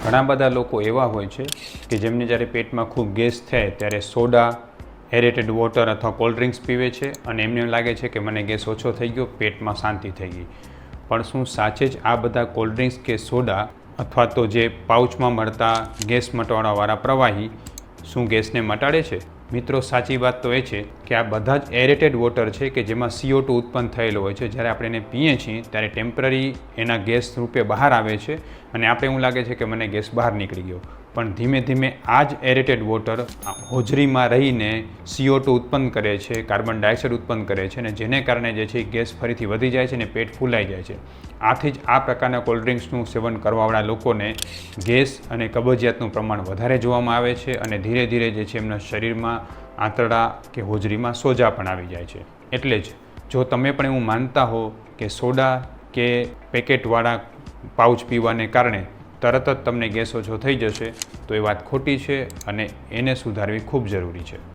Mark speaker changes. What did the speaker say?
Speaker 1: ઘણા બધા લોકો એવા હોય છે કે જેમને જ્યારે પેટમાં ખૂબ ગેસ થાય ત્યારે સોડા, એરેટેડ વોટર અથવા કોલ્ડ ડ્રિંક્સ પીવે છે અને એમને લાગે છે કે મને ગેસ ઓછો થઈ ગયો, પેટમાં શાંતિ થઈ ગઈ. પણ શું સાચે જ આ બધા કોલ્ડ ડ્રિંક્સ કે સોડા અથવા તો જે પાઉચમાં મળતા ગેસ મટાડવાવાળા પ્રવાહી શું ગેસને મટાડે છે? મિત્રો, સાચી વાત તો એ છે કે આ બધા જ એરેટેડ વોટર છે કે જેમાં CO2 ઉત્પન્ન થયેલો હોય છે. જ્યારે આપણે એને પીએ છીએ ત્યારે ટેમ્પરરી એના ગેસ રૂપે બહાર આવે છે અને આપણે એવું લાગે છે કે મને ગેસ બહાર નીકળી ગયો. પણ ધીમે ધીમે આ જ એરેટેડ વોટર હોજરીમાં રહીને CO2 ઉત્પન્ન કરે છે, કાર્બન ડાયોક્સાઇડ ઉત્પન્ન કરે છે અને જેને કારણે જે છે ગેસ ફરીથી વધી જાય છે અને પેટ ફૂલાઈ જાય છે. આથી જ આ પ્રકારના કોલ્ડ ડ્રિંક્સનું સેવન કરવાવાળા લોકોને ગેસ અને કબજિયાતનું પ્રમાણ વધારે જોવામાં આવે છે અને ધીરે ધીરે જે છે એમના શરીરમાં આંતરડા કે હોજરીમાં સોજા પણ આવી જાય છે. એટલે જ જો તમે પણ એવું માનતા હો કે સોડા કે પેકેટવાળા પાઉચ પીવાને કારણે તરત જ તમને ગેસ ઓછો થઈ જશે તો એ વાત ખોટી છે અને એને સુધારવી ખૂબ જરૂરી છે.